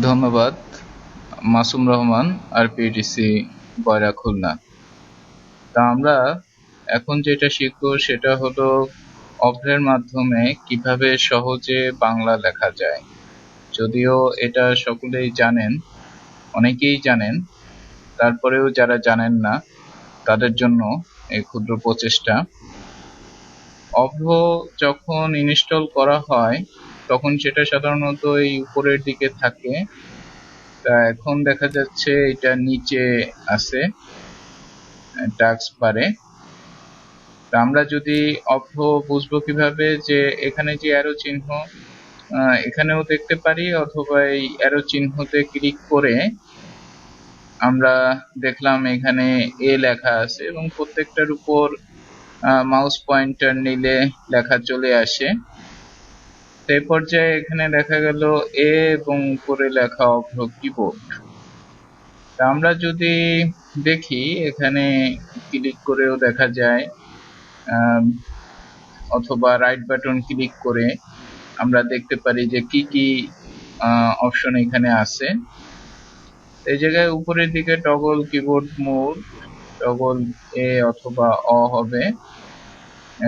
ধন্যবাদ। মাসুম রহমান, আরপিটিসি, বয়রা, খুলনা। তা আমরা এখন যেটা শিখবো সেটা হলো অভ্রের মাধ্যমে কিভাবে সহজে বাংলা লেখা যায়। যদিও এটা সকলেই জানেন, অনেকেই জানেন, তারপরেও যারা জানেন না তাদের জন্য এই ক্ষুদ্র প্রচেষ্টা। অভ্র যখন ইনস্টল করা হয় তখন সেটা সাধারণত এই উপরের দিকে থাকে। তা এখন দেখা যাচ্ছে এটা নিচে আছে টাস্ক বারে। তা আমরা যদি অভ্র বুঝবো কিভাবে, যে এখানে যে অ্যারো চিহ্ন এখানেও দেখতে পারি, অথবা এই অ্যারো চিহ্নতে ক্লিক করে আমরা দেখলাম এখানে এ লেখা আছে এবং প্রত্যেকটার উপর মাউস পয়েন্টার নিলে লেখা চলে আসে। সেই পর্যায়ে এখানে দেখা গেল এ এবং উপরে লেখা অভ্র কিবোর্ড। তা আমরা যদি দেখি এখানে ক্লিক করেও দেখা যায়, অথবা রাইট বাটন ক্লিক করে আমরা দেখতে পারি যে কি কি অপশন এখানে আছে। এই জায়গায় উপরের দিকে টগল কিবোর্ড মোড, টগল এ অথবা অ হবে।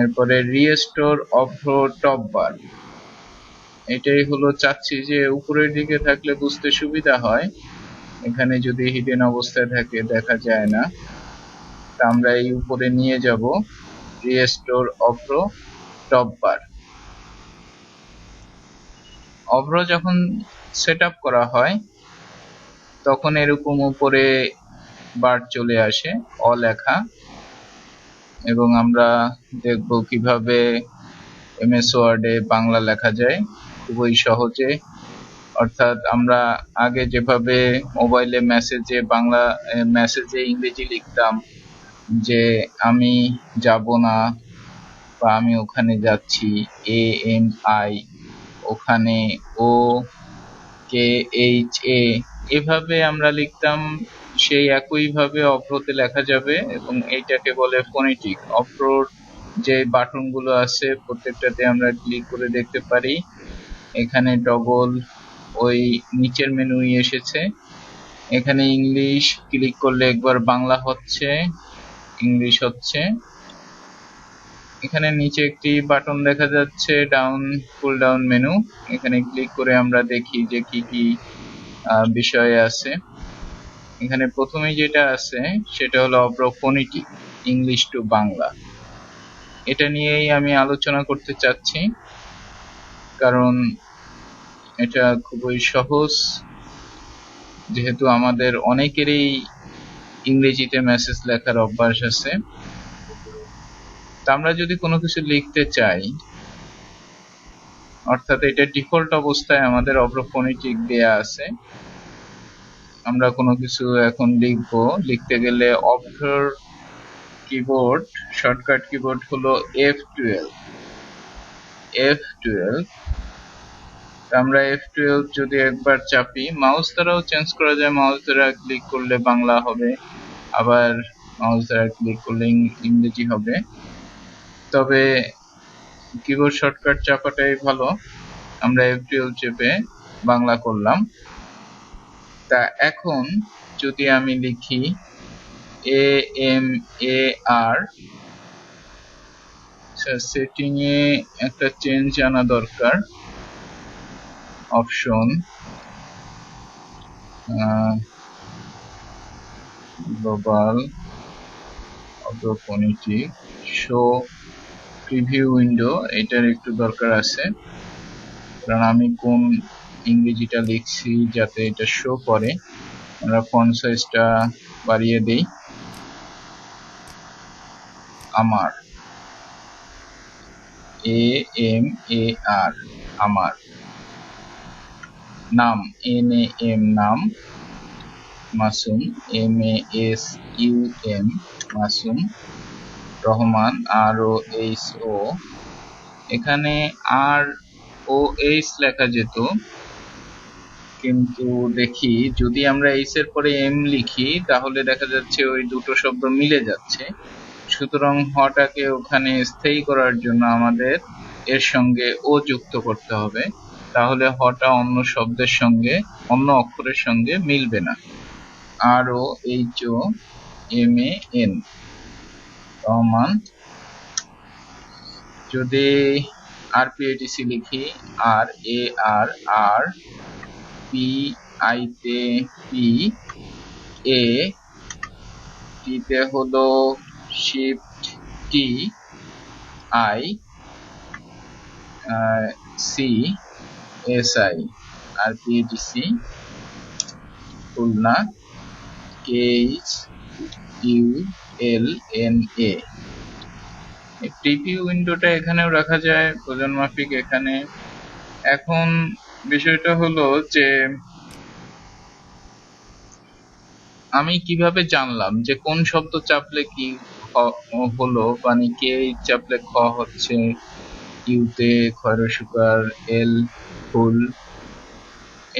এরপরে রিস্টোর অভ্র টপ বার, এটাই হলো চাচ্ছি যে উপরের দিকে থাকলে বুঝতে সুবিধা হয়, এখানে যদি হিডেন অবস্থায় থাকে দেখা যায় না। তা আমরা এই উপরে নিয়ে যাব রিস্টোর অভ্র টপ বার। অভ্র যখন সেট আপ করা হয় তখন এরকম উপরে বার চলে আসে অ লেখা, এবং আমরা দেখব কিভাবে এমএস ওয়ার্ডে বাংলা লেখা যায় খুবই সহজে। অর্থাৎ আমরা আগে যেভাবে মোবাইলে মেসেজে ইংরেজি লিখতাম, যে আমি যাব না বা আমি ওখানে যাচ্ছি, AMI, ওখানে OKHA, এভাবে আমরা লিখতাম, সেই একইভাবে অভ্রতে লেখা যাবে। এবং এইটাকে বলে ফোনেটিক। অভ্রর যে বাটন গুলো আছে প্রত্যেকটাতে আমরা ক্লিক করে দেখতে পারি এখানে টগল ওই নিচের মেনুই এসেছে। এখানে ইংলিশ ক্লিক করলে একবার বাংলা হচ্ছে, ইংলিশ হচ্ছে। এখানে নিচে একটি বাটন দেখা যাচ্ছে পুল ডাউন মেনু, এখানে ক্লিক করে আমরা দেখি যে কি কি বিষয় আছে। এখানে প্রথমে যেটা আছে সেটা হলো অভ্র ফোনেটিক, ইংলিশ টু বাংলা। এটা নিয়েই আমি আলোচনা করতে চাচ্ছি, কারণ এটা খুবই সহজ, যেহেতু আমাদের অনেকেরই ইংরেজিতে মেসেজ লেখার অভ্যাস আছে। তা আমরা যদি কোনো কিছু লিখতে চাই, অর্থাৎ এটা ডিফল্ট অবস্থায় আমাদের অভ্র ফোনেটিক দেয়া আছে। আমরা কোনো কিছু এখন লিখতে গেলে অভ্রর কিবোর্ড, শর্টকাট কিবোর্ড হলো F12। আমরা F12 যদি একবার চাপি, মাউস দ্বারাও চেঞ্জ করা যায়, মাউস দ্বারা ক্লিক করলে বাংলা হবে, আবার মাউস দ্বারা ক্লিক করলে ইংরেজি হবে। তবে কিবোর্ড শর্টকাট চাপাটাই ভালো। আমরা F12 চেপে বাংলা করলাম। তা এখন যদি আমি লিখি AMAR, সেটিং এ একটা চেঞ্জ আনা দরকার। অপশন গ্লোবাল অভ্র ফোনেটিক, শো প্রিভিউ উইন্ডো, এটার একটু দরকার আছে, কারণ আমি কোন ইংরেজিটা লিখছি যাতে এটা শো করে। আমরা ফন্ট সাইজটা বাড়িয়ে দেই। আমার, AMAR, আমার। নাম, NAM, নাম। মাসুম, MASUM, মাসুম। রহমান, ROHO। এখানে ROH লেখা যেত, কিন্তু দেখি যদি আমরা এইচ এর পরে এম লিখি তাহলে দেখা যাচ্ছে ওই দুটো শব্দ মিলে যাচ্ছে। সুতরাং হটাকে ওখানে স্থায়ী করার জন্য আমাদের এর সঙ্গে ও যুক্ত করতে হবে। তাহলে হটা অন্য শব্দের সঙ্গে, অন্য অক্ষরের সঙ্গে মিলবে না। ROHOMAN রহমান। যদি RPATC লিখি, RARPITE, টিতে হলো শিফট টি, I CSI, RPATC Khulna, KHULNA। Preview উইন্ডোটা এখানেও রাখা যায়, প্রয়োজন মাফিক এখানে। এখন বিষয়টা হলো যে আমি কিভাবে জানলাম যে কোন শব্দ চাপলে কি হলো, মানে কে চাপলে খ হচ্ছে, ইউতে খয়রসুকার, এল ফুল।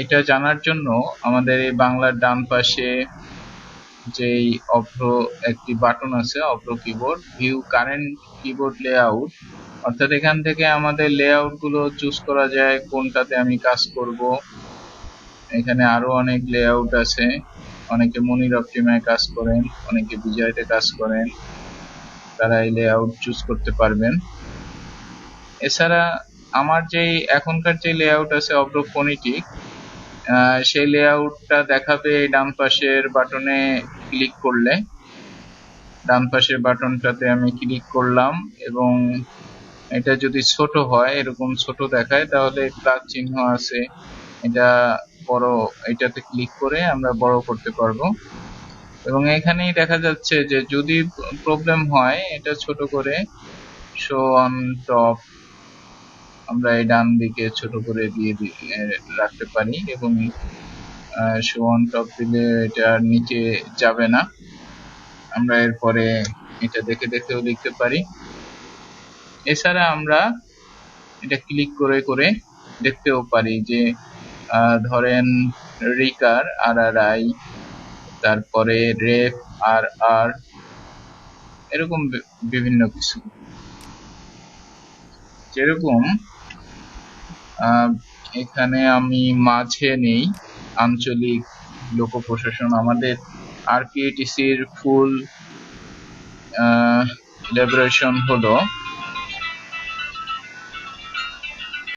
এটা জানার জন্য আমাদের এই বাংলার ডান পাশে যেই অভ্র একটি বাটন আছে, Avro keyboard, view current keyboard layout, অর্থাৎ এখান থেকে আমাদের লেআউট গুলো চুজ করা যায়, কোনটাতে আমি কাজ করব। এখানে আরো অনেক লেআউট আছে, অনেকে মনির অপটিমায় কাজ করেন, অনেকে বিজয়তে কাজ করেন, তারা এই লেআউট চুজ করতে পারবেন। এছাড়া আমার যেই এখনকার যে লেআউট আছে অভ্র ফোনেটিক, সেই লেআউটটা দেখাবে ডান পাশের বাটনে ক্লিক করলে। ডান পাশের বাটনটাতে আমি ক্লিক করলাম এবং এটা যদি ছোট হয়, এরকম ছোট দেখায়, তাহলে প্লাস চিহ্ন আছে, এটা বড়, এটাতে ক্লিক করে আমরা বড় করতে পারবো। এবং এখানেই দেখা যাচ্ছে যে যদি প্রবলেম হয়, এটা ছোট করে শো অন টপ আমরা এই ডান দিকে ছোট করে দিয়ে রাখতে পারি, এবং শো অন টপ দিলে এটা নিচে যাবে না। আমরা এরপরে এটা দেখে দেখেও লিখতে পারি। এছাড়া আমরা এটা ক্লিক করে করে দেখতেও পারি যে ধরেন রিকার RRI, তারপরে রেফ RR, এরকম বিভিন্ন কিছু। যেরকম এখানে আমি মাঝে নেই আঞ্চলিক লোক প্রশাসন। আমাদের RPATC-র ফুল লেবারেশন হলো